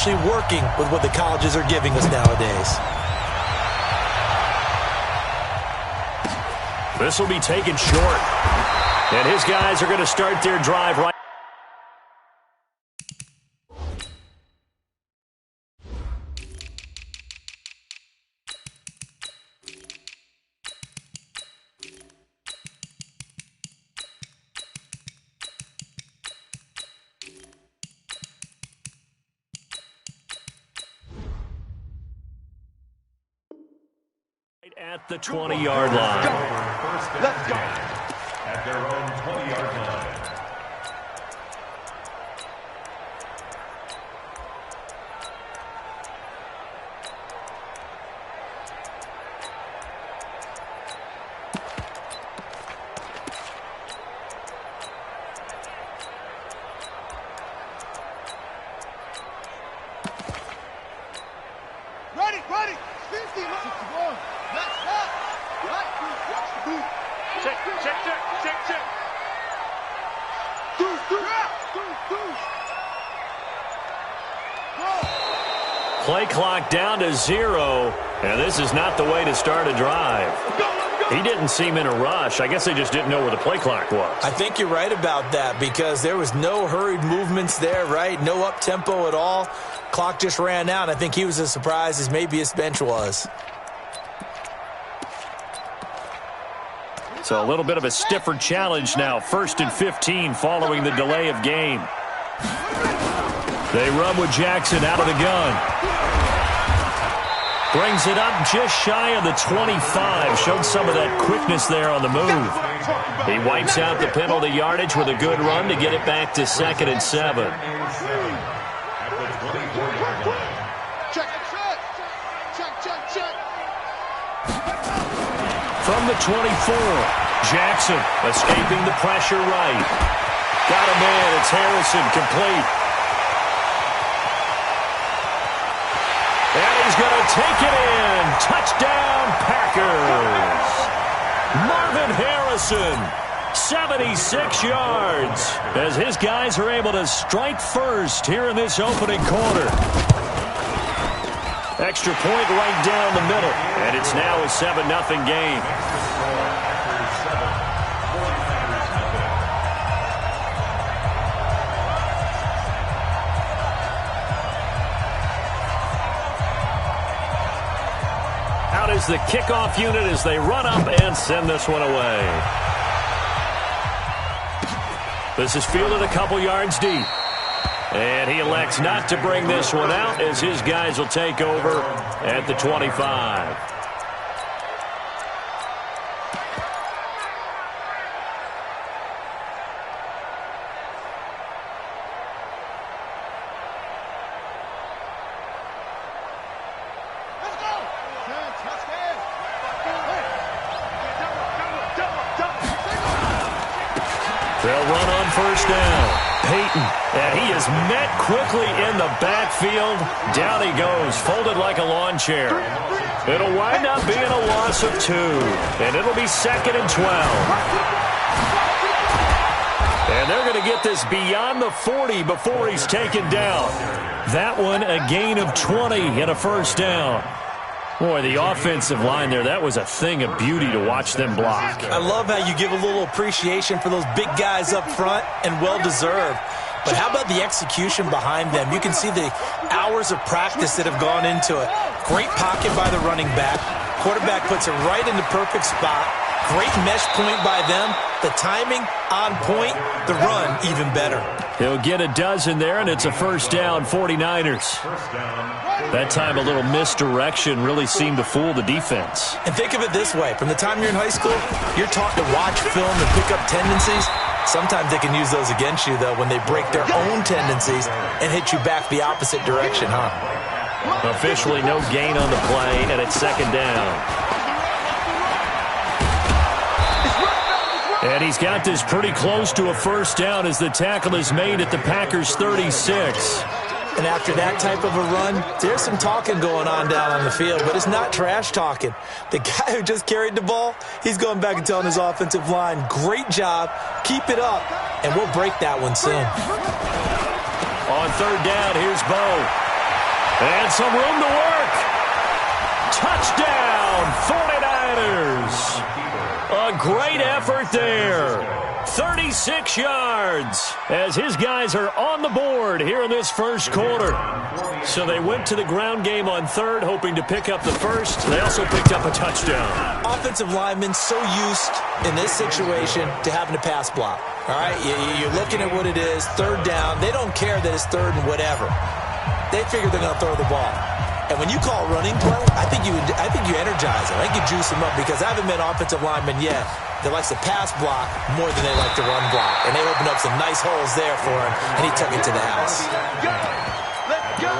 actually working with what the colleges are giving us nowadays. This will be taken short. And his guys are going to start their drive right. At the 20-yard line. Let's go. At their own 20-yard line. Ready. 50, 61. Let's stop. Right, watch the boot. Check. Play clock down to 0, and this is not the way to start a drive. He didn't seem in a rush. I guess they just didn't know where the play clock was. I think you're right about that because there was no hurried movements there, right? No up-tempo at all. Clock just ran out. I think he was as surprised as maybe his bench was. So a little bit of a stiffer challenge now. 1st and 15 following the delay of game. They run with Jackson out of the gun. Brings it up just shy of the 25. Showed some of that quickness there on the move. He wipes out the penalty yardage with a good run to get it back to 2nd and 7. From the 24, Jackson escaping the pressure right. Got a man. It's Harrison, complete. And he's going to take it in. Touchdown, Packers. Marvin Harrison, 76 yards, as his guys are able to strike first here in this opening quarter. Extra point right down the middle, and it's now a 7-0 game. Out is the kickoff unit as they run up and send this one away. This is fielded a couple yards deep. And he elects not to bring this one out as his guys will take over at the 25. They'll run on 1st down. Peyton, and he is met quickly in the backfield. Down he goes, folded like a lawn chair. It'll wind up being a loss of 2, and it'll be 2nd and 12. And they're going to get this beyond the 40 before he's taken down. That one a gain of 20 and a 1st down. Boy, the offensive line there, that was a thing of beauty to watch them block. I love how you give a little appreciation for those big guys up front, and well-deserved. But how about the execution behind them? You can see the hours of practice that have gone into it. Great pocket by the running back. Quarterback puts it right in the perfect spot. Great mesh point by them. The timing on point. The run even better. He'll get a dozen there, and it's a 1st down, 49ers. That time a little misdirection really seemed to fool the defense. And think of it this way. From the time you're in high school, you're taught to watch film and pick up tendencies. Sometimes they can use those against you, though, when they break their own tendencies and hit you back the opposite direction, huh? Officially no gain on the play, and it's 2nd down. And he's got this pretty close to a 1st down as the tackle is made at the Packers' 36. And after that type of a run, there's some talking going on down on the field, but it's not trash talking. The guy who just carried the ball, he's going back and telling his offensive line, great job, keep it up, and we'll break that one soon. On 3rd down, here's Bo. And some room to work. Touchdown, 49ers. A great effort there. 36 yards as his guys are on the board here in this first quarter. So they went to the ground game on third, hoping to pick up the first. They also picked up a touchdown. Offensive linemen so used in this situation to having to pass block. All right, you're looking at what it is, third down. They don't care that it's third and whatever. They figure they're going to throw the ball. And when you call running play, I think you energize them. I think you juice them up because I haven't met an offensive lineman yet that likes to pass block more than they like to run block. And they opened up some nice holes there for him, and he took it to the house. Let's go.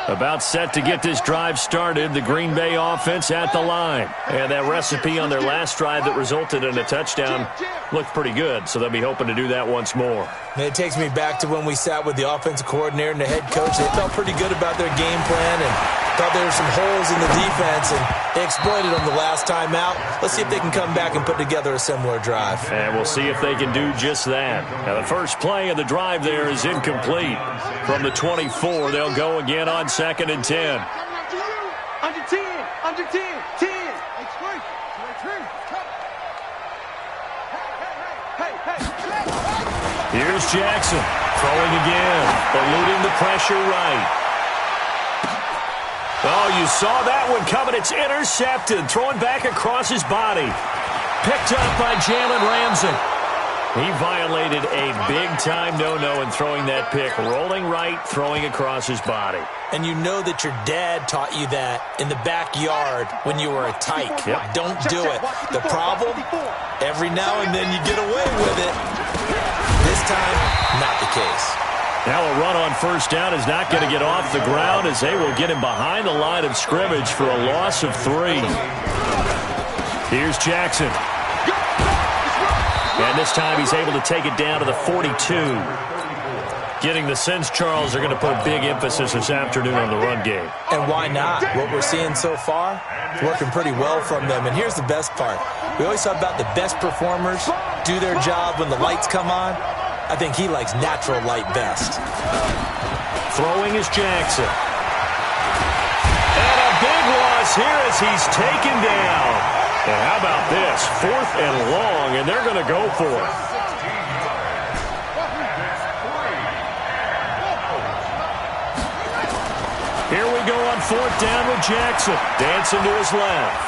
About set to get this drive started, the Green Bay offense at the line. And that recipe on their last drive that resulted in a touchdown looked pretty good, so they'll be hoping to do that once more. And it takes me back to when we sat with the offensive coordinator and the head coach. They felt pretty good about their game plan and thought there were some holes in the defense, and they exploited them the last time out. Let's see if they can come back and put together a similar drive. And we'll see if they can do just that. Now, the first play of the drive there is incomplete. From the 24, they'll go again on 2nd and 10. Under 10, under 10, 10. Here's Jackson, throwing again, eluding the pressure right. Oh, you saw that one coming. It's intercepted, throwing back across his body. Picked up by Jalen Ramsey. He violated a big-time no-no in throwing that pick. Rolling right, throwing across his body. And you know that your dad taught you that in the backyard when you were a tyke. Yep. Don't do it. The problem, every now and then you get away with it. This time, not the case. Now a run on first down is not going to get off the ground as they will get him behind the line of scrimmage for a loss of 3. Here's Jackson. And this time he's able to take it down to the 42. Getting the sense, Charles, they're going to put a big emphasis this afternoon on the run game. And why not? What we're seeing so far is working pretty well from them. And here's the best part. We always talk about the best performers do their job when the lights come on. I think he likes natural light best. Throwing is Jackson. And a big loss here as he's taken down. And how about this? 4th and long, and they're going to go for it. Here we go on 4th down with Jackson. Dancing to his left.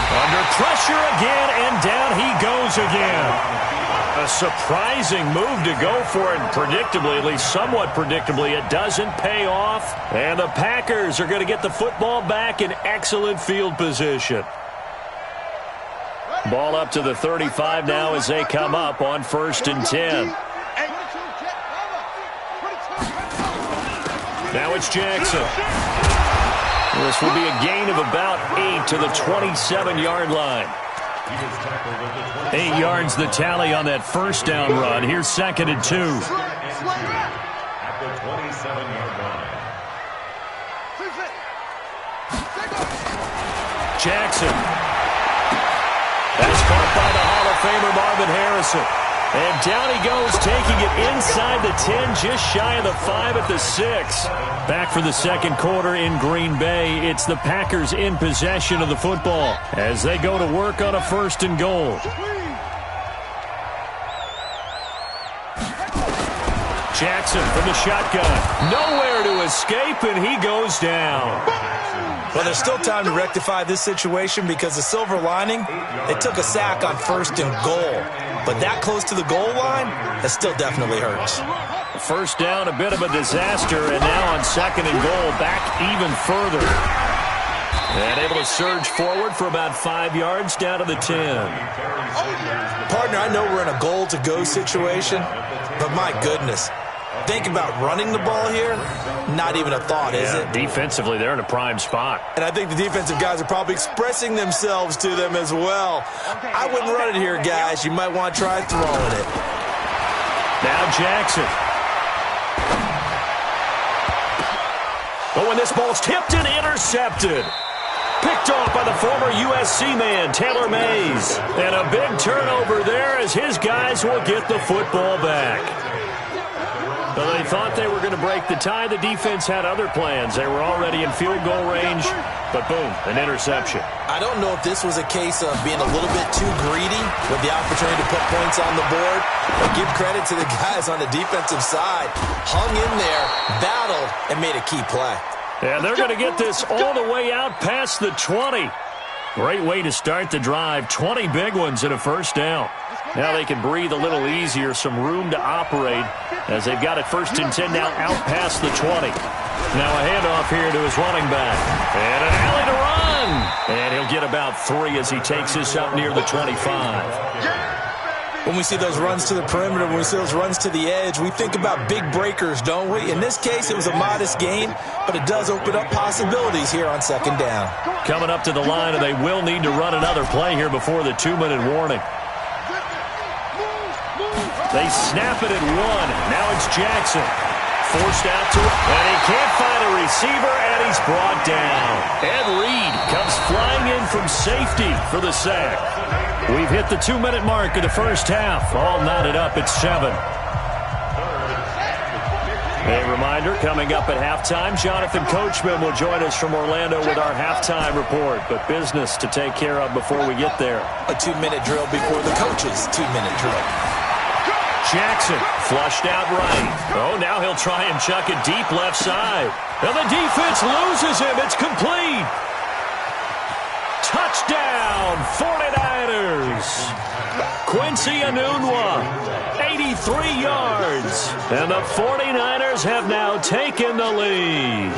Under pressure again, and down he goes again. A surprising move to go for it, and predictably, at least somewhat predictably, it doesn't pay off. And the Packers are going to get the football back in excellent field position. Ball up to the 35 now as they come up on 1st and 10. Now it's Jackson. This will be a gain of about 8 to the 27-yard line. 8 yards the tally on that first down run. Here's 2nd and 2. At the 27-yard line. Jackson. That's caught by the Hall of Famer Marvin Harrison. And down he goes, taking it inside the 10, just shy of the 5 at the 6. Back for the second quarter in Green Bay. It's the Packers in possession of the football as they go to work on a 1st and goal. Jackson from the shotgun. Nowhere to escape, and he goes down. Well, there's still time to rectify this situation because the silver lining, they took a sack on 1st and goal. But that close to the goal line, that still definitely hurts. First down, a bit of a disaster, and now on 2nd and goal, back even further. And able to surge forward for about 5 yards down to the 10. Partner, I know we're in a goal-to-go situation, but my goodness. Think about running the ball here, not even a thought, is it? Defensively, they're in a prime spot. And I think the defensive guys are probably expressing themselves to them as well. I wouldn't run it here, guys. You might want to try throwing it. Now Jackson. Oh, and this ball's tipped and intercepted. Picked off by the former USC man, Taylor Mays. And a big turnover there as his guys will get the football back. Well, they thought they were going to break the tie. The defense had other plans. They were already in field goal range, but boom, an interception. I don't know if this was a case of being a little bit too greedy with the opportunity to put points on the board, but give credit to the guys on the defensive side. Hung in there, battled, and made a key play. And they're going to get this all the way out past the 20. Great way to start the drive. 20 big ones and a first down. Now they can breathe a little easier, some room to operate as they've got it 1st and 10 now out past the 20. Now a handoff here to his running back. And an alley to run. And he'll get about 3 as he takes this up near the 25. When we see those runs to the perimeter, when we see those runs to the edge, we think about big breakers, don't we? In this case, it was a modest gain, but it does open up possibilities here on 2nd down. Coming up to the line, and they will need to run another play here before the 2-minute warning. They snap it at 1. Now it's Jackson. Forced out to it, and he can't find a receiver, and he's brought down. Ed Reed comes flying in from safety for the sack. We've hit the 2-minute mark of the first half. All knotted up at 7. A reminder, coming up at halftime, Jonathan Coachman will join us from Orlando with our halftime report. But business to take care of before we get there. A 2-minute drill before the coach's 2-minute drill. Jackson flushed out right. Oh, now he'll try and chuck it deep left side. And the defense loses him. It's complete. Touchdown, 49ers. Quincy Enunwa, 83 yards. And the 49ers have now taken the lead.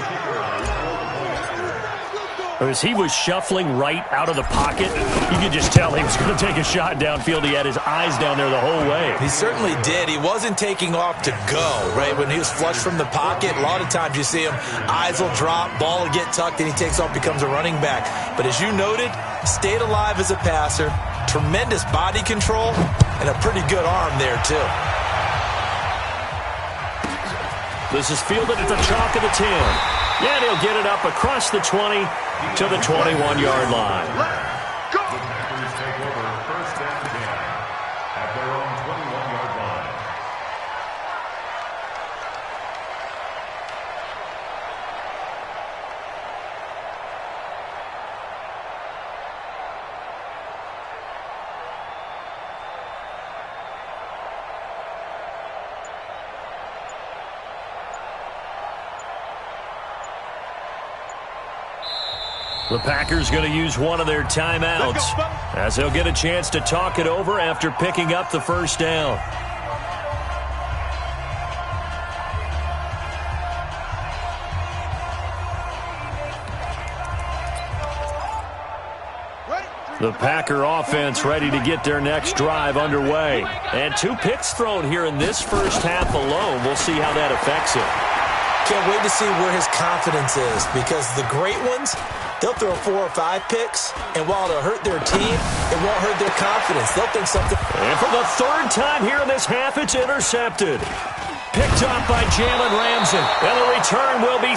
As he was shuffling right out of the pocket, you could just tell he was going to take a shot downfield. He had his eyes down there the whole way. He certainly did. He wasn't taking off to go, right? When he was flushed from the pocket, a lot of times you see him, eyes will drop, ball will get tucked, and he takes off, becomes a running back. But as you noted, stayed alive as a passer, tremendous body control, and a pretty good arm there, too. This is fielded at the chalk of the 10. And he'll get it up across the 20 to the 21-yard line. The Packers take over 1st and 10 at their own 21-yard line. The Packers going to use one of their timeouts as they'll get a chance to talk it over after picking up the first down. The Packer offense ready to get their next drive underway. And 2 picks thrown here in this first half alone. We'll see how that affects it. Can't wait to see where his confidence is, because the great ones, they'll throw 4 or 5 picks, and while it'll hurt their team, it won't hurt their confidence. They'll think something. And for the 3rd time here in this half, it's intercepted. Picked off by Jalen Ramsey. And the return will be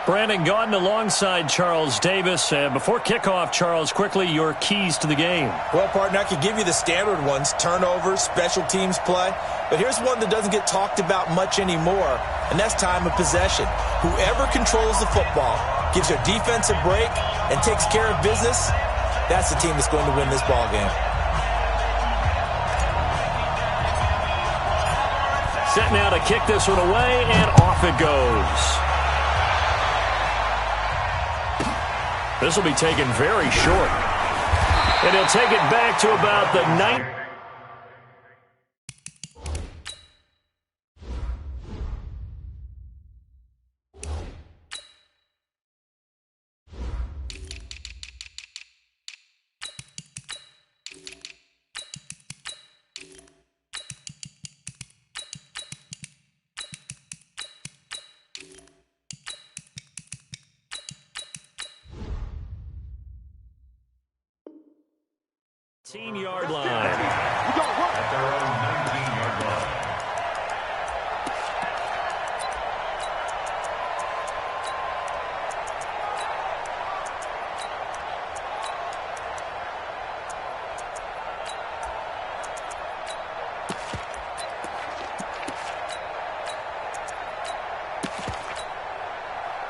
Brandon Gaudin alongside Charles Davis. Before kickoff, Charles, quickly your keys to the game. Well, partner, I could give you the standard ones, turnovers, special teams play. But here's one that doesn't get talked about much anymore, and that's time of possession. Whoever controls the football, gives their defense a break, and takes care of business, that's the team that's going to win this ball game. Set now to kick this one away, and off it goes. This will be taken very short. And he'll take it back to about the 9. Yard line. At their own 19-yard line.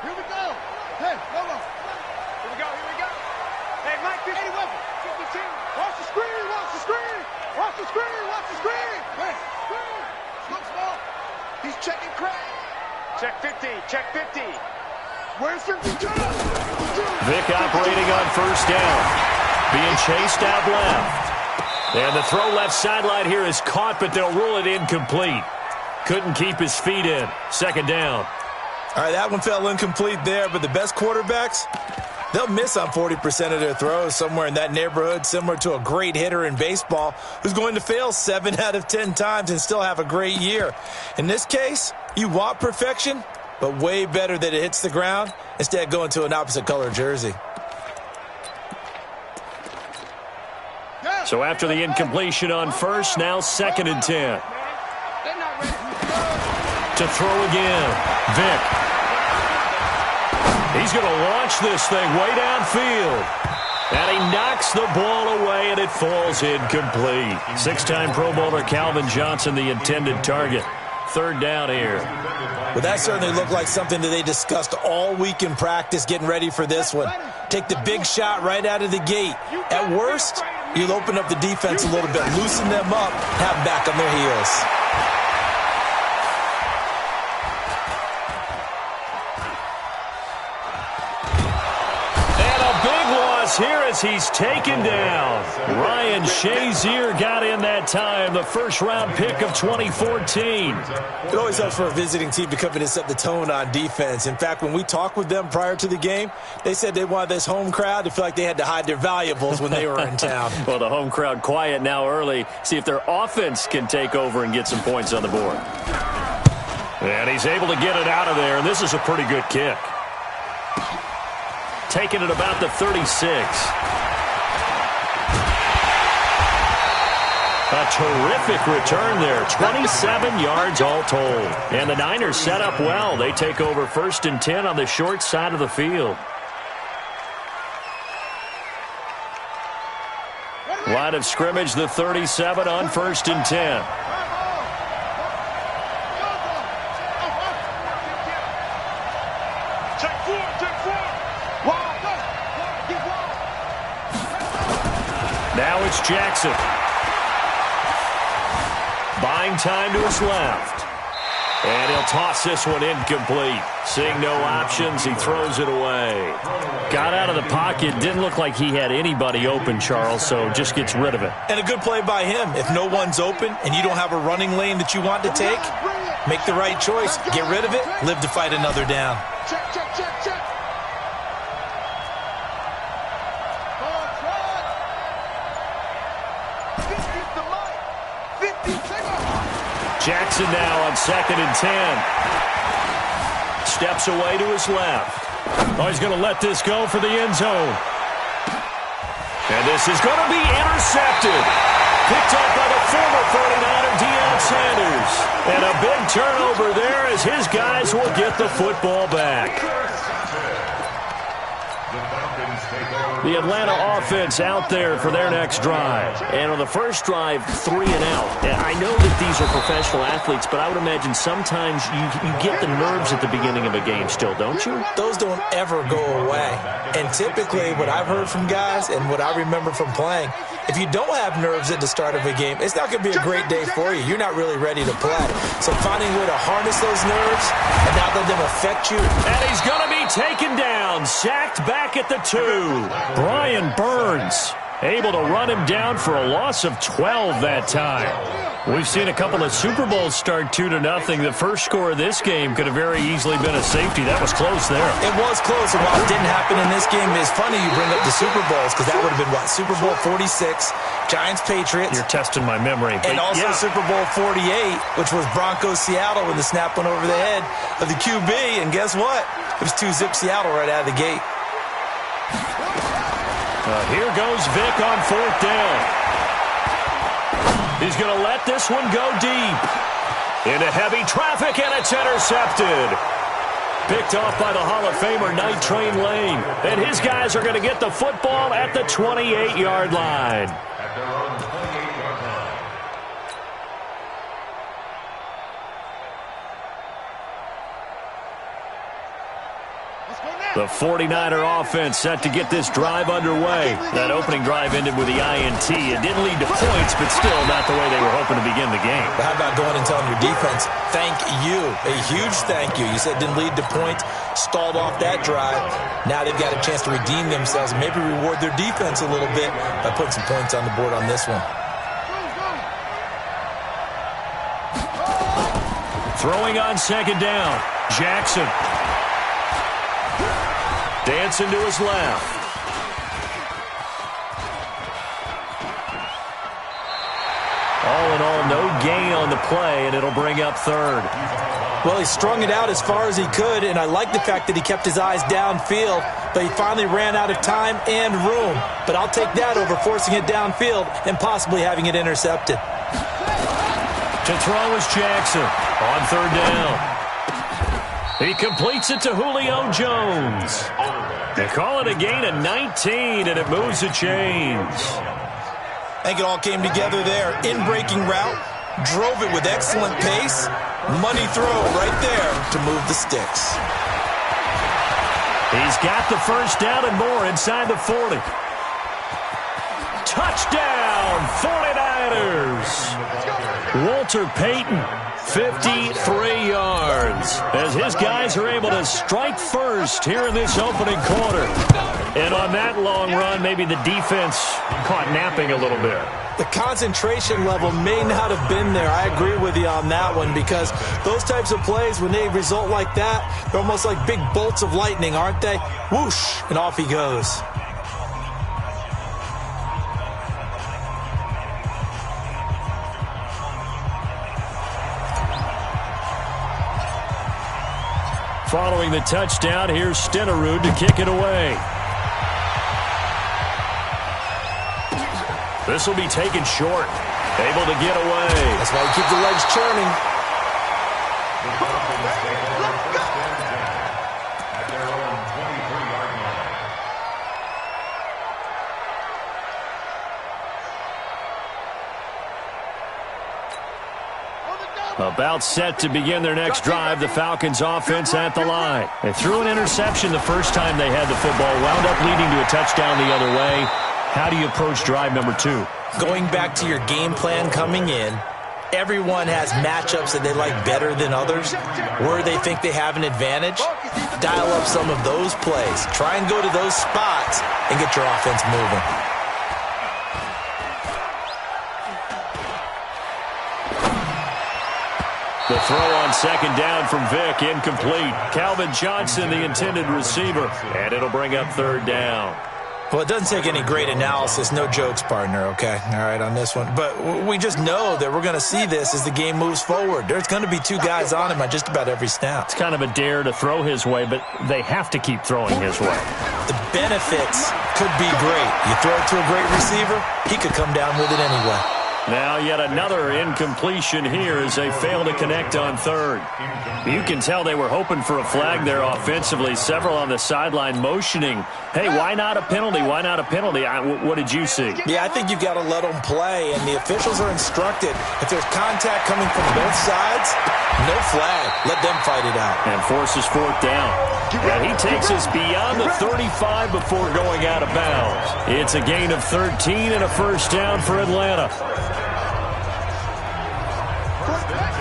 Here we go. Hey, hold on. Here we go, here we go. Hey, Mike, 50 weapon. 52. Watch the screen, watch the screen. Watch the screen, watch the screen. Hey, screen. Look small. He's checking crack. Check 50, check 50. Where's 52? Vic operating on first down. Being chased out left. And the throw left sideline here is caught, but they'll rule it incomplete. Couldn't keep his feet in. Second down. All right, that one fell incomplete there, but the best quarterbacks, they'll miss on 40% of their throws, somewhere in that neighborhood, similar to a great hitter in baseball who's going to fail 7 out of 10 times and still have a great year. In this case, you want perfection, but way better that it hits the ground instead of going to an opposite color jersey. So after the incompletion on first, now 2nd and 10. To throw again, Vic. He's going to launch this thing way downfield. And he knocks the ball away, and it falls incomplete. 6-time Pro Bowler Calvin Johnson, the intended target. 3rd down here. Well, that certainly looked like something that they discussed all week in practice getting ready for this one. Take the big shot right out of the gate. At worst, you'll open up the defense a little bit, loosen them up, have them back on their heels. Here as he's taken down. Ryan Shazier got in that time, the first-round pick of 2014. It always helps for a visiting team to come in and set the tone on defense. In fact, when we talked with them prior to the game, they said they wanted this home crowd to feel like they had to hide their valuables when they were in town. Well, the home crowd quiet now early. See if their offense can take over and get some points on the board. And he's able to get it out of there, and this is a pretty good kick. Taking it about the 36. A terrific return there. 27 yards all told. And the Niners set up well. They take over 1st and 10 on the short side of the field. Line of scrimmage, the 37 on 1st and 10. Now it's Jackson. Buying time to his left. And he'll toss this one incomplete. Seeing no options, he throws it away. Got out of the pocket. Didn't look like he had anybody open, Charles, so just gets rid of it. And a good play by him. If no one's open and you don't have a running lane that you want to take, make the right choice. Get rid of it. Live to fight another down. Check, check, check, check. Jackson now on 2nd and 10. Steps away to his left. Oh, he's going to let this go for the end zone. And this is going to be intercepted. Picked up by the former 49er, Deion Sanders. And a big turnover there as his guys will get the football back. The Atlanta offense out there for their next drive. And on the first drive, 3 and out. I know that these are professional athletes, but I would imagine sometimes you get the nerves at the beginning of a game still, don't you? Those don't ever go away. And typically what I've heard from guys and what I remember from playing, if you don't have nerves at the start of a game, it's not going to be a great day for you. You're not really ready to play. So finding a way to harness those nerves and not let them affect you. And he's going to be taken down, sacked back at the 2. Brian Burns able to run him down for a loss of 12 that time. We've seen a couple of Super Bowls start 2-0. The first score of this game could have very easily been a safety. That was close there. It was close, and while it didn't happen in this game, it's funny you bring up the Super Bowls because that would have been, what, Super Bowl 46, Giants-Patriots. You're testing my memory. And also Super Bowl 48, which was Broncos-Seattle when the snap went over the head of the QB, and guess what? It was 2-zip Seattle right out of the gate. Here goes Vic on 4th down. He's going to let this one go deep. Into heavy traffic, and it's intercepted. Picked off by the Hall of Famer Night Train Lane. And his guys are going to get the football at the 28-yard line. At their own 28-yard line. The 49er offense set to get this drive underway. That opening drive ended with the INT. It didn't lead to points, but still not the way they were hoping to begin the game. But how about going and telling your defense, thank you, a huge thank you. You said didn't lead to points, stalled off that drive. Now they've got a chance to redeem themselves and maybe reward their defense a little bit by putting some points on the board on this one. Throwing on 2nd down, Jackson. Dancing to his left. All in all, no gain on the play, and it'll bring up 3rd. Well, he strung it out as far as he could, and I like the fact that he kept his eyes downfield, but he finally ran out of time and room. But I'll take that over forcing it downfield and possibly having it intercepted. To throw is Jackson on 3rd down. He completes it to Julio Jones. They call it a gain of 19, and it moves the chains. I think it all came together there. In-breaking route, drove it with excellent pace. Money throw right there to move the sticks. He's got the 1st down and more inside the 40. Touchdown, 49ers. Walter Payton, 53 yards, as his guys are able to strike first here in this opening quarter. And on that long run, maybe the defense caught napping a little bit. The concentration level may not have been there. I agree with you on that one because those types of plays, when they result like that, they're almost like big bolts of lightning, aren't they? Whoosh, and off he goes. Following the touchdown, here's Stenerud to kick it away. This will be taken short. Able to get away. That's why you keep the legs churning. At their own 23-yard line. About set to begin their next drive, the Falcons offense at the line. They threw an interception the first time they had the football, wound up leading to a touchdown the other way. How do you approach drive number 2? Going back to your game plan coming in, everyone has matchups that they like better than others, where they think they have an advantage. Dial up some of those plays. Try and go to those spots and get your offense moving. The throw on 2nd down from Vic, incomplete. Calvin Johnson, the intended receiver, and it'll bring up 3rd down. Well, it doesn't take any great analysis. No jokes, partner, okay? All right, on this one. But we just know that we're going to see this as the game moves forward. There's going to be 2 guys on him on just about every snap. It's kind of a dare to throw his way, but they have to keep throwing his way. The benefits could be great. You throw it to a great receiver, he could come down with it anyway. Now yet another incompletion here as they fail to connect on third. You can tell they were hoping for a flag there offensively. Several on the sideline motioning, hey, why not a penalty? Why not a penalty? What did you see? Yeah, I think you've got to let them play, and the officials are instructed. If there's contact coming from both sides, no flag. Let them fight it out. And forces fourth down. And he takes us beyond the 35 before going out of bounds. It's a gain of 13 and a first down for Atlanta.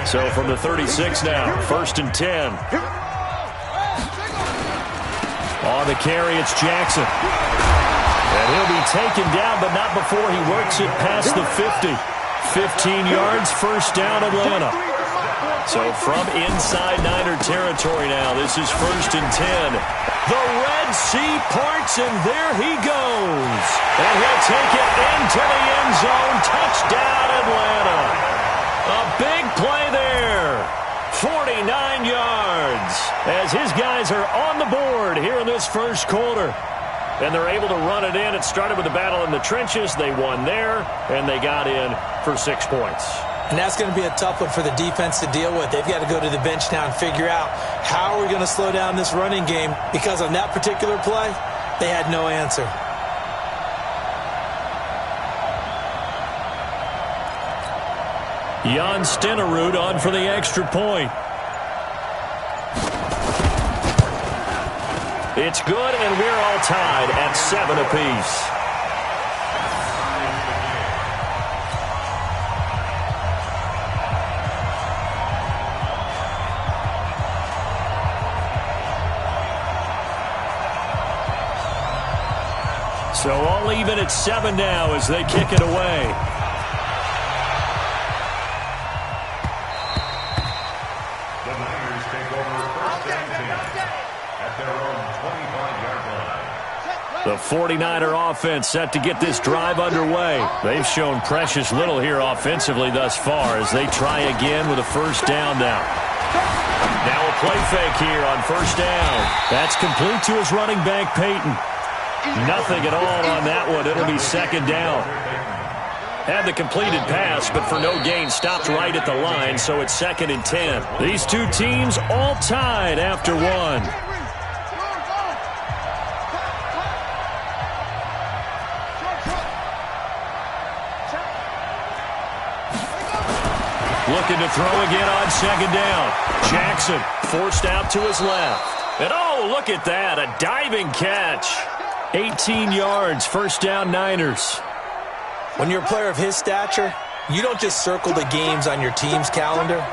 So from the 36 now, 1st and 10. On the carry, it's Jackson. And he'll be taken down, but not before he works it past the 50. 15 yards, first down, Atlanta. So from inside Niner territory now, this is 1st and 10. The Red Sea parts, and there he goes. And he'll take it into the end zone. Touchdown, Atlanta. A big play there. 49 yards as his guys are on the board here in this first quarter. And they're able to run it in. It started with a battle in the trenches. They won there, and they got in for 6 points. And that's going to be a tough one for the defense to deal with. They've got to go to the bench now and figure out how are we going to slow down this running game, because on that particular play, they had no answer. Jan Stenerud on for the extra point. It's good, and we're all tied at 7 apiece. So all even at 7 now as they kick it away. The 49er offense set to get this drive underway. They've shown precious little here offensively thus far as they try again with a first down now. Now a play fake here on first down. That's complete to his running back, Peyton. Nothing at all on that one. It'll be second down. Had the completed pass, but for no gain, stopped right at the line, so it's 2nd and 10. These two teams all tied after one. Looking to throw again on second down. Jackson forced out to his left. And oh, look at that, a diving catch. 18 yards, first down Niners. When you're a player of his stature, you don't just circle the games on your team's calendar.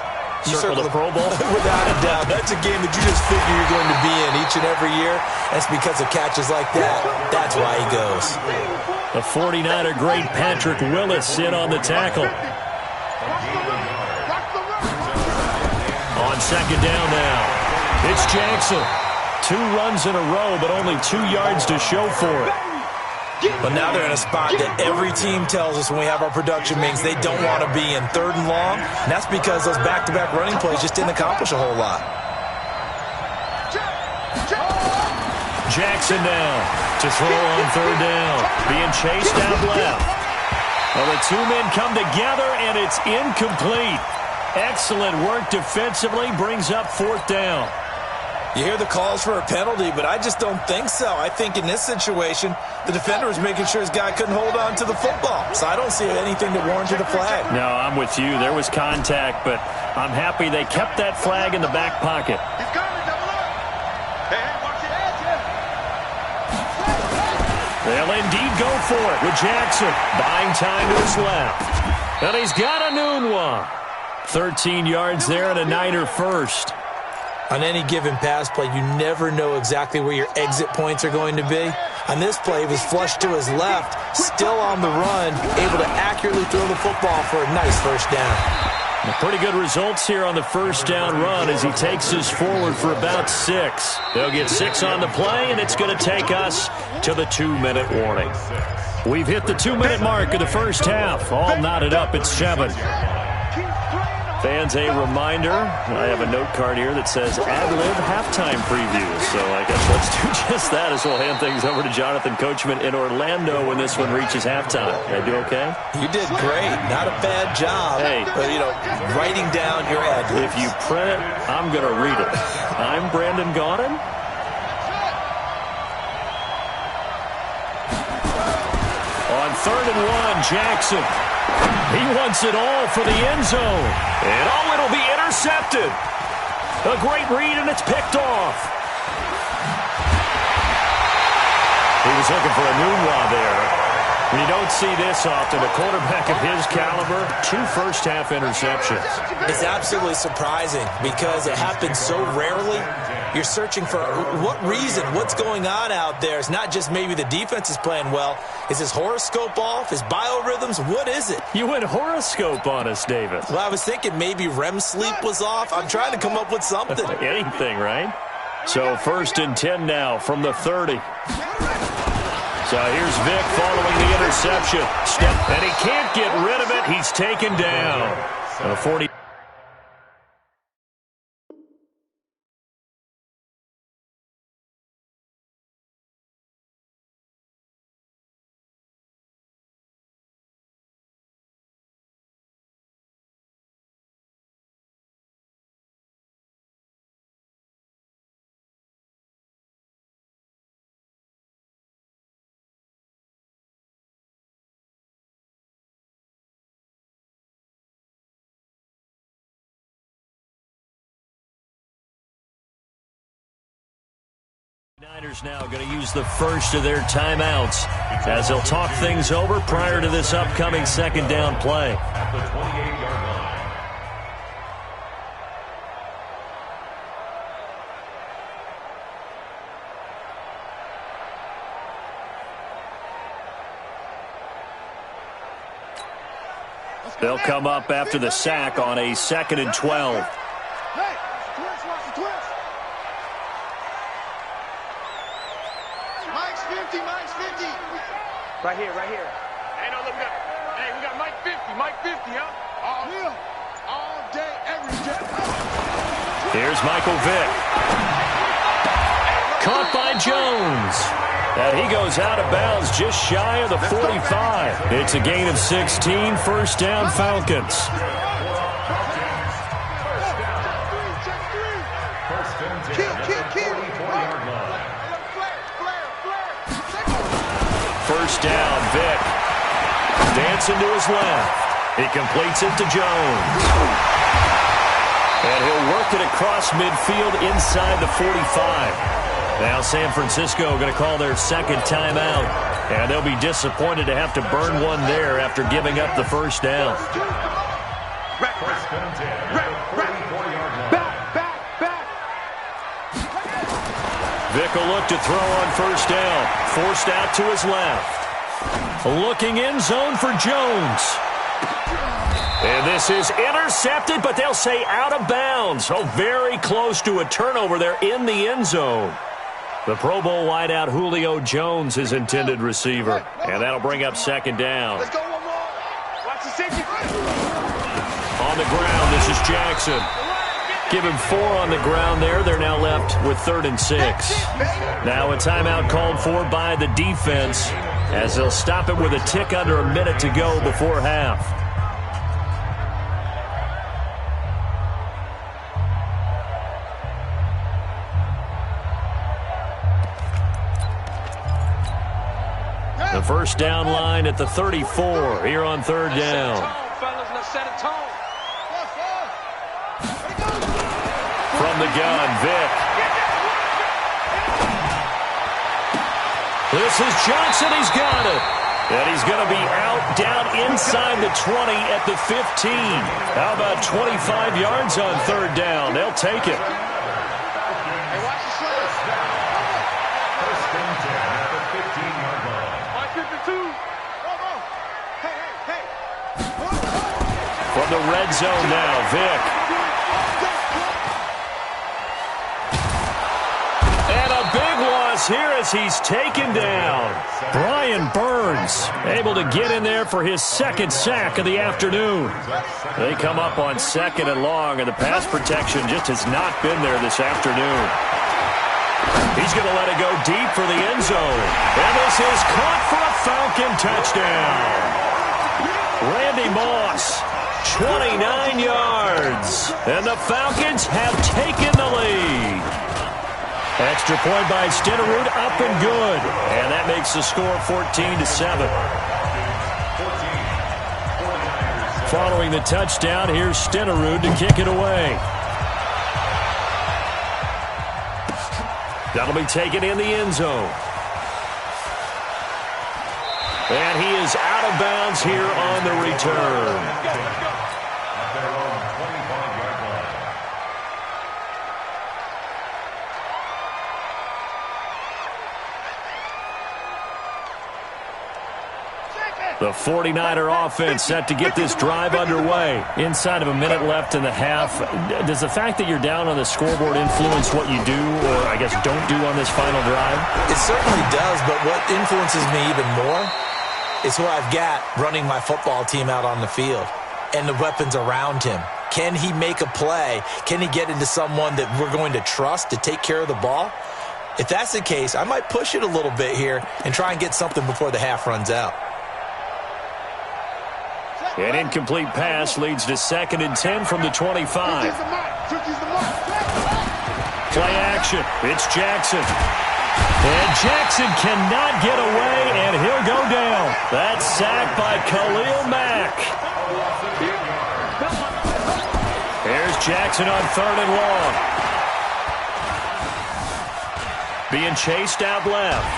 You circle the Pro Bowl? Without a doubt. That's a game that you just figure you're going to be in each and every year. That's because of catches like that. That's why he goes. The 49er great Patrick Willis in on the tackle. On second down now, it's Jackson. 2 runs in a row, but only 2 yards to show for it. But now they're in a spot that every team tells us when we have our production meetings they don't want to be in, 3rd and long. And that's because those back-to-back running plays just didn't accomplish a whole lot. Jackson now to throw on 3rd down. Being chased out left. Well, the 2 men come together, and it's incomplete. Excellent work defensively, brings up 4th down. You hear the calls for a penalty, but I just don't think so. I think in this situation, the defender was making sure his guy couldn't hold on to the football. So I don't see anything that warranted a flag. No, I'm with you. There was contact, but I'm happy they kept that flag in the back pocket. They'll indeed go for it with Jackson. Buying time to his left. And he's got a noon one. 13 yards there and a Niner first. On any given pass play, you never know exactly where your exit points are going to be. On this play, he was flushed to his left, still on the run, able to accurately throw the football for a nice first down. Pretty good results here on the first down run as he takes us forward for about 6. They'll get 6 on the play, and it's going to take us to the 2-minute warning. We've hit the 2-minute mark of the first half. All knotted up at 7. Fans, a reminder, I have a note card here that says ad-lib halftime preview, so I guess let's let's do just that as we'll hand things over to Jonathan Coachman in Orlando when this one reaches halftime. Did I do okay? You did great. Not a bad job. Hey. But, writing down your ad. If you print it, I'm going to read it. I'm Brandon Gaudin. On 3rd and 1, Jackson. He wants it all for the end zone. And it'll be intercepted. A great read, and it's picked off. He was looking for a Nunwa there. You don't see this often. A quarterback of his caliber, 2 first-half interceptions. It's absolutely surprising because it happens so rarely. You're searching for what reason, what's going on out there. It's not just maybe the defense is playing well. Is his horoscope off? His biorhythms? What is it? You went horoscope on us, David. Well, I was thinking maybe REM sleep was off. I'm trying to come up with something. Anything, right? So 1st and 10 now from the 30. So here's Vic following the interception. And he can't get rid of it. He's taken down. 40. Niners now going to use the first of their timeouts as they'll talk things over prior to this upcoming 2nd down play. At the 28-yard line. They'll come up after the sack on a 2nd and 12. Hey, twist, watch the twist. Mike's 50, Mike's 50. Right here, right here. Hey, no, look, we got Mike 50, Mike 50, huh? All day, every day. Here's Michael Vick. Caught by Jones. And he goes out of bounds just shy of the 45. It's a gain of 16, 1st down Falcons. First down, Vick. Dancing to his left. He completes it to Jones. And he'll work it across midfield inside the 45. Now San Francisco going to call their 2nd timeout. And they'll be disappointed to have to burn one there after giving up the 1st down. First and 10 at the 34-yard line. Back. Vick will look to throw on 1st down. Forced out to his left. Looking in zone for Jones. And this is intercepted, but they'll say out of bounds. Oh, very close to a turnover there in the end zone. The Pro Bowl wideout Julio Jones is intended receiver. And that'll bring up 2nd down. Let's go one more. Watch the safety. On the ground, this is Jackson. Give him 4 on the ground there. They're now left with 3rd and 6. Now a timeout called for by the defense as they'll stop it with a tick under a minute to go before half. The 1st down line at the 34 here on 3rd down. From the gun, Vick. This is Johnson. He's got it. And he's going to be out down inside the 20 at the 15. How about 25 yards on 3rd down? They'll take it. From the red zone now, Vick. And a big loss here as he's taken down. Brian Burns able to get in there for his 2nd sack of the afternoon. They come up on 2nd and long, and the pass protection just has not been there this afternoon. He's going to let it go deep for the end zone. And this is caught for a Falcon touchdown. Randy Moss, 29 yards. And the Falcons have taken the lead. Extra point by Stenerud, up and good. And that makes the score 14-7. Following the touchdown, here's Stenerud to kick it away. That'll be taken in the end zone. And he is out of bounds here on the return. The 49er offense set to get this drive underway. Inside of a minute left in the half. Does the fact that you're down on the scoreboard influence what you do, or I guess don't do on this final drive? It certainly does, but what influences me even more is who I've got running my football team out on the field and the weapons around him. Can he make a play? Can he get into someone that we're going to trust to take care of the ball? If that's the case, I might push it a little bit here and try and get something before the half runs out. An incomplete pass leads to 2nd and 10 from the 25. Play action. It's Jackson. And Jackson cannot get away, and he'll go down. That's sacked by Khalil Mack. Here's Jackson on 3rd and long. Being chased out left.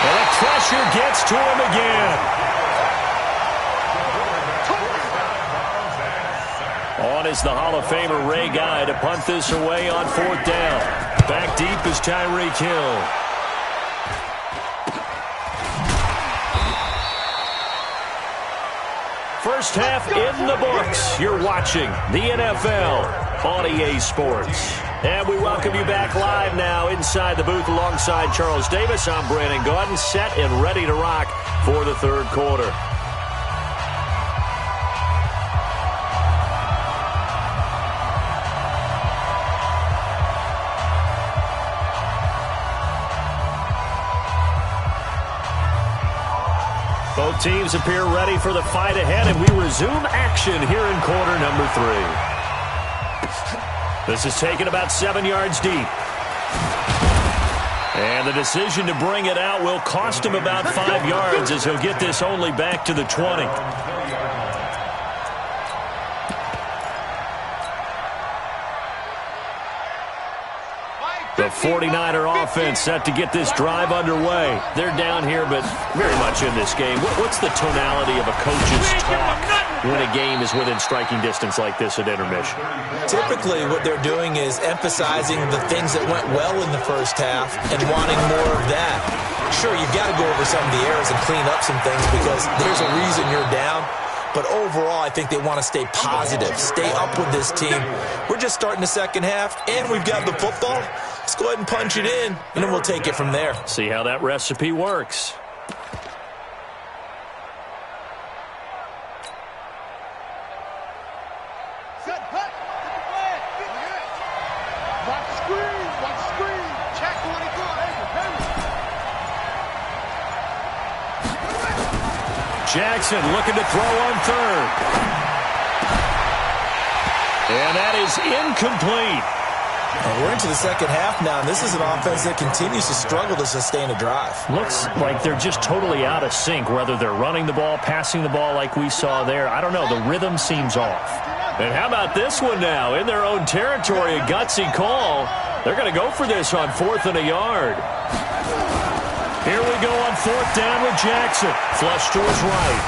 And the pressure gets to him again. On is the Hall of Famer Ray Guy to punt this away on 4th down. Back deep is Tyreek Hill. First half in the books. You're watching the NFL on EA Sports. And we welcome you back live now inside the booth alongside Charles Davis. I'm Brandon Gaudin, set and ready to rock for the 3rd quarter. Both teams appear ready for the fight ahead, and we resume action here in quarter number 3. This is taken about 7 yards deep. And the decision to bring it out will cost him about 5 yards as he'll get this only back to the 20. The 49er offense set to get this drive underway. They're down here, but very much in this game. What's the tonality of a coach's talk when a game is within striking distance like this at intermission? Typically, what they're doing is emphasizing the things that went well in the first half and wanting more of that. Sure, you've got to go over some of the errors and clean up some things because there's a reason you're down. But overall, I think they want to stay positive, stay up with this team. We're just starting the second half, and we've got the football. Let's go ahead and punch it in, and then we'll take it from there. See how that recipe works. Set, cut. Watch the screen, watch the screen. Check 24. Jackson looking to throw on 3rd. And that is incomplete. And we're into the second half now, and this is an offense that continues to struggle to sustain a drive. Looks like they're just totally out of sync, whether they're running the ball, passing the ball like we saw there. I don't know. The rhythm seems off. And how about this one now? In their own territory, a gutsy call. They're going to go for this on 4th and a yard. Here we go on 4th down with Jackson. Flush to his right.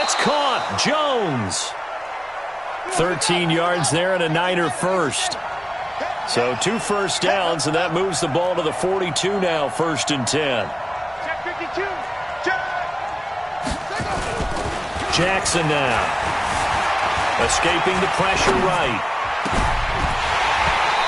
It's caught. Jones. 13 yards there and a Niner first. So 2 first downs, and that moves the ball to the 42 now, 1st and 10. Jackson now. Escaping the pressure right.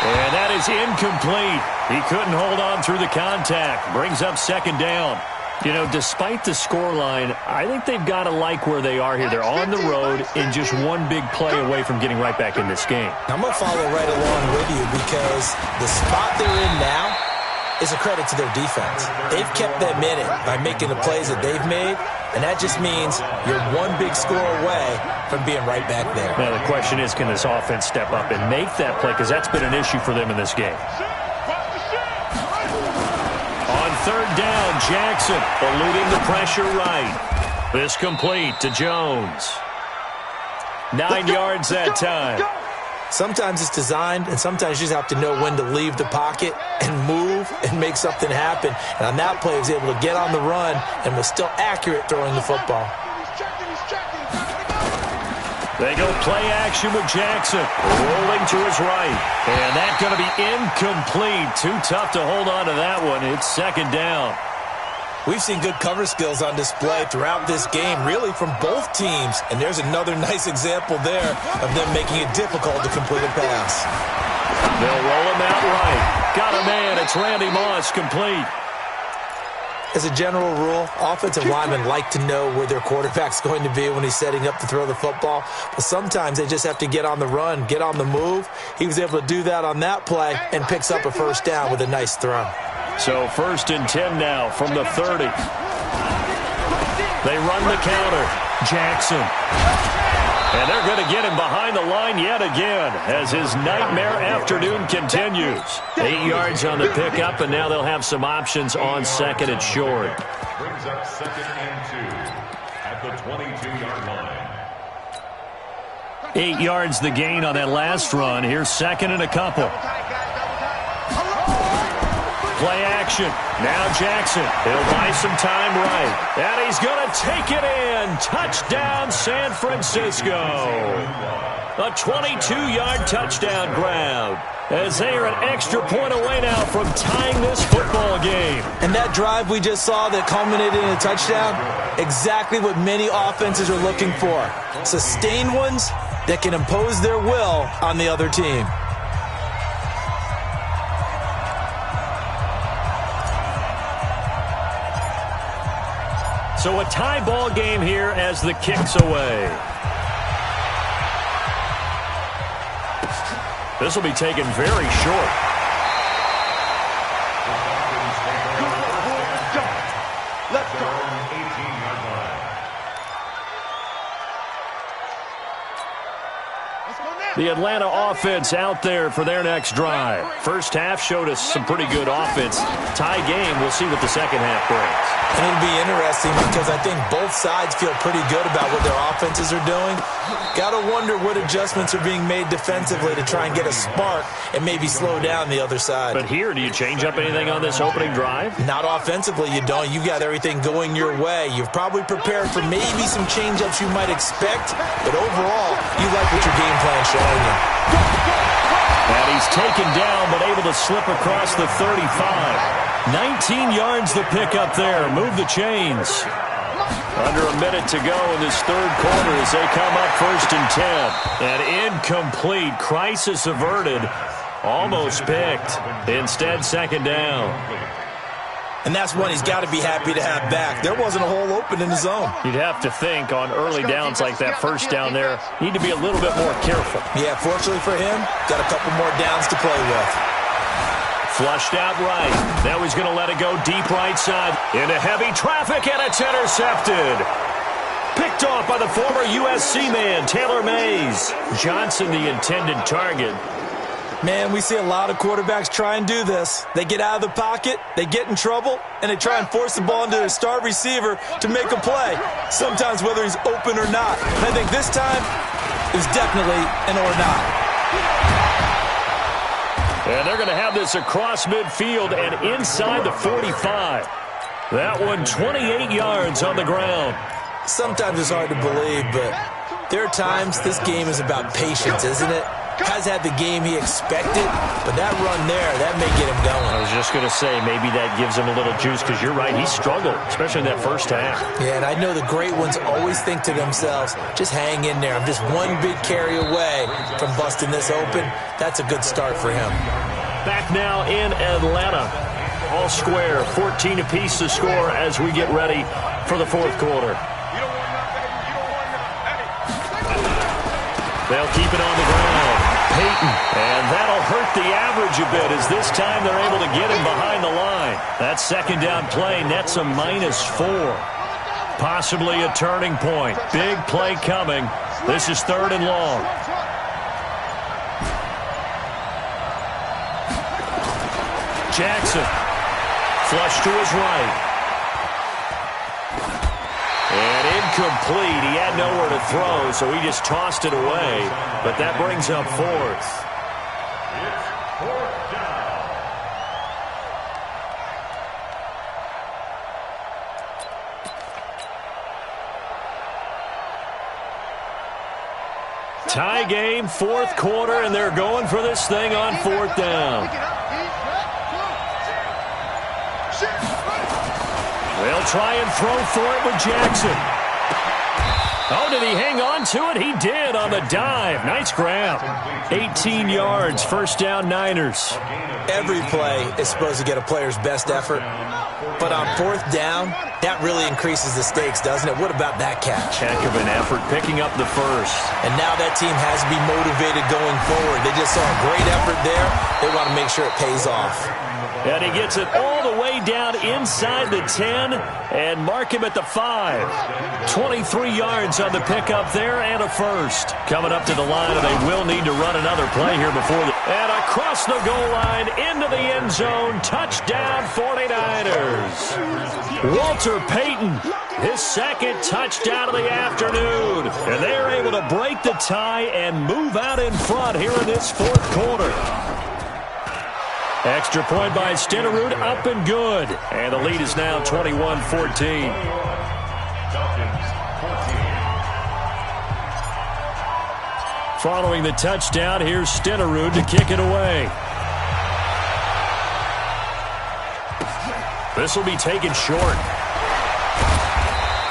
And that is incomplete. He couldn't hold on through the contact. Brings up 2nd down. You know, despite the scoreline, I think they've got to like where they are here. They're on the road and just one big play away from getting right back in this game. I'm going to follow right along with you because the spot they're in now is a credit to their defense. They've kept them in it by making the plays that they've made, and that just means you're one big score away from being right back there. Now, the question is, can this offense step up and make that play? Because that's been an issue for them in this game. On third down, Jackson eluding the pressure right. This complete to Jones. 9 yards that time. Sometimes it's designed, and sometimes you just have to know when to leave the pocket and move and make something happen. And on that play, he was able to get on the run and was still accurate throwing the football. They go play action with Jackson, rolling to his right. And that's going to be incomplete. Too tough to hold on to that one. It's second down. We've seen good cover skills on display throughout this game, really from both teams. And there's another nice example there of them making it difficult to complete a pass. They'll roll him out right. Got a man. It's Randy Moss, complete. As a general rule, offensive linemen like to know where their quarterback's going to be when he's setting up to throw the football. But sometimes they just have to get on the run, get on the move. He was able to do that on that play and picks up a first down with a nice throw. So 1st and 10 now from the 30. They run the counter. Jackson. And they're going to get him behind the line yet again as his nightmare afternoon continues. 8 yards on the pickup, and now they'll have some options on 2nd and short. Brings up 2nd and 2 at the 22-yard line. 8 yards the gain on that last run. Here's 2nd and a couple. Play action. Now Jackson. He'll buy some time right. And he's going to take it in. Touchdown, San Francisco. A 22-yard touchdown grab. As they are an extra point away now from tying this football game. And that drive we just saw that culminated in a touchdown, exactly what many offenses are looking for. Sustained ones that can impose their will on the other team. So a tie ball game here as the kick's away. This will be taken very short. Let's go. 18-yard line. The Atlanta offense out there for their next drive. First half showed us some pretty good offense. Tie game, we'll see what the second half brings. And it'll be interesting because I think both sides feel pretty good about what their offenses are doing. Got to wonder what adjustments are being made defensively to try and get a spark and maybe slow down the other side. But here, do you change up anything on this opening drive? Not offensively, you don't. You've got everything going your way. You've probably prepared for maybe some change-ups you might expect, but overall, you like what your game plan's showing you. And he's taken down, but able to slip across the 35. 19 yards the pick up there. Move the chains. Under a minute to go in this third quarter as they come up 1st and 10. And incomplete. Crisis averted. Almost picked. Instead, 2nd down. And that's one he's got to be happy to have back. There wasn't a hole open in the zone. You'd have to think on early downs like that first down there, need to be a little bit more careful. Yeah, fortunately for him, got a couple more downs to play with. Flushed out right. Now he's going to let it go deep right side. Into heavy traffic, and it's intercepted. Picked off by the former USC man, Taylor Mays. Johnson, the intended target. Man, we see a lot of quarterbacks try and do this. They get out of the pocket, they get in trouble, and they try and force the ball into their star receiver to make a play, sometimes whether he's open or not. And I think this time, it was definitely an or not. And they're going to have this across midfield and inside the 45. That one 28 yards on the ground. Sometimes it's hard to believe, but there are times this game is about patience, isn't it? Has had the game he expected, but that run there, that may get him going. I was just going to say, maybe that gives him a little juice, because you're right, he struggled, especially in that first half. Yeah, and I know the great ones always think to themselves, just hang in there. I'm just one big carry away from busting this open. That's a good start for him. Back now in Atlanta. all square. 14 apiece to score as we get ready for the fourth quarter. They'll keep it on the ground. Payton, and that'll hurt the average a bit as this time they're able to get him behind the line. That second down play nets a -4. Possibly a turning point. Big play coming. This is 3rd and long. Jackson, flush to his right. And incomplete. He had nowhere to throw, so he just tossed it away. But that brings up 4th. It's 4th down. Tie game, 4th quarter, and they're going for this thing on 4th down. They'll try and throw for it with Jackson. Oh, did he hang on to it? He did on the dive. Nice grab. 18 yards, 1st down Niners. Every play is supposed to get a player's best effort. But on 4th down, that really increases the stakes, doesn't it? What about that catch? Heck of an effort, picking up the first. And now that team has to be motivated going forward. They just saw a great effort there. They want to make sure it pays off. And he gets it all the way down inside the 10 and mark him at the 5. 23 yards on the pickup there and a first. Coming up to the line, and they will need to run another play here before the... And across the goal line into the end zone. Touchdown 49ers. Walter Payton, his 2nd touchdown of the afternoon. And they're able to break the tie and move out in front here in this 4th quarter. Extra point by Stenerud, up and good. And the lead is now 21-14. Following the touchdown, here's Stenerud to kick it away. This will be taken short.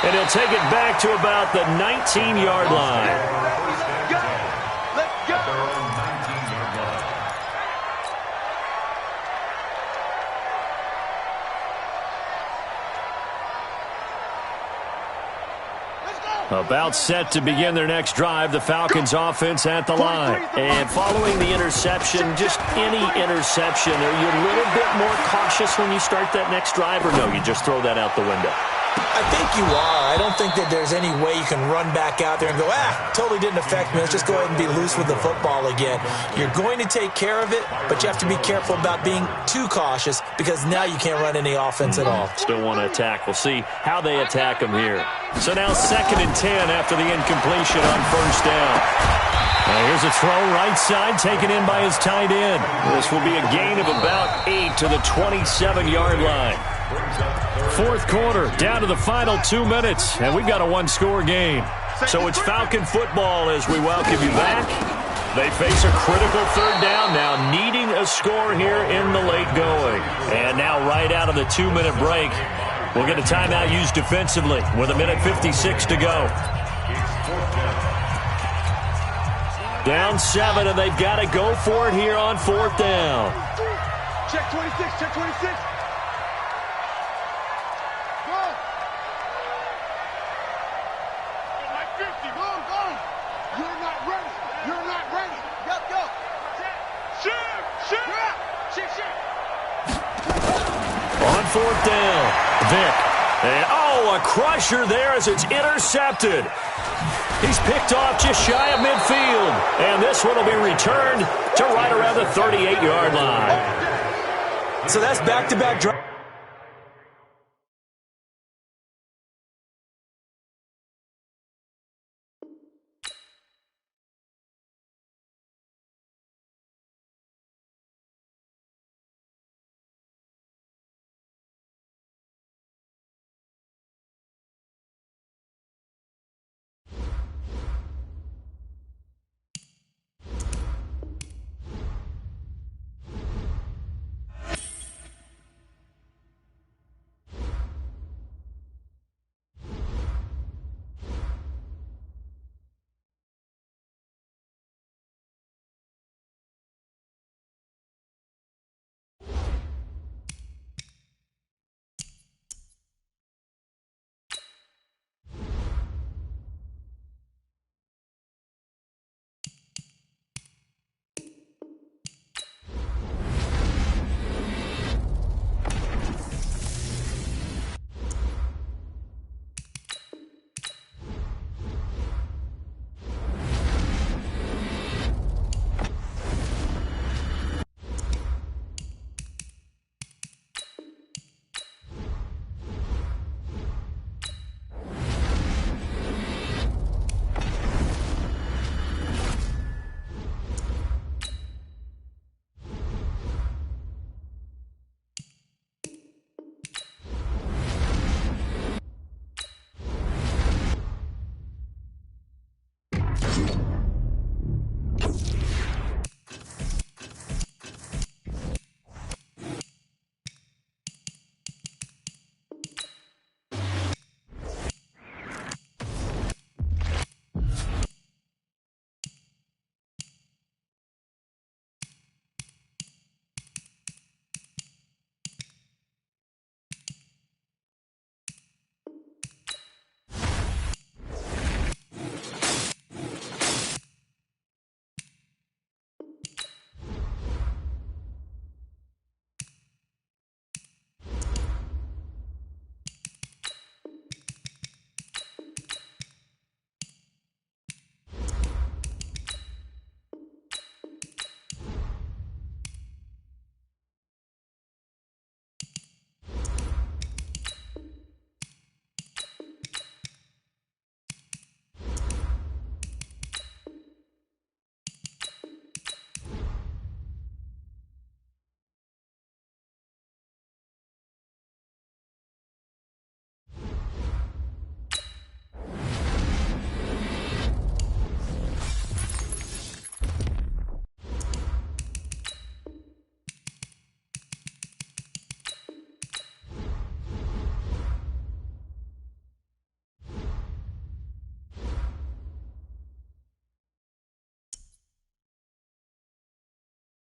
And he'll take it back to about the 19-yard line. About set to begin their next drive, the Falcons offense at the line. And following the interception, just any interception, are you a little bit more cautious when you start that next drive, or no, you just throw that out the window? I think you are. I don't think that there's any way you can run back out there and go, totally didn't affect me. Let's just go ahead and be loose with the football again. You're going to take care of it, but you have to be careful about being too cautious because now you can't run any offense at all. Still want to attack. We'll see how they attack them here. So now 2nd and 10 after the incompletion on 1st down. Now here's a throw right side taken in by his tight end. This will be a gain of about 8 to the 27-yard line. 4th quarter, down to the final 2 minutes, and we've got a 1-score game. So it's Falcon football as we welcome you back. They face a critical 3rd down now, needing a score here in the late going. And now right out of the 2-minute break, we'll get a timeout used defensively with 1:56 to go. Down 7, and they've got to go for it here on 4th down. Check 26, check 26. On 4th down, Vick. And, a crusher there as it's intercepted. He's picked off just shy of midfield. And this one will be returned to right around the 38-yard line. So that's back-to-back drive.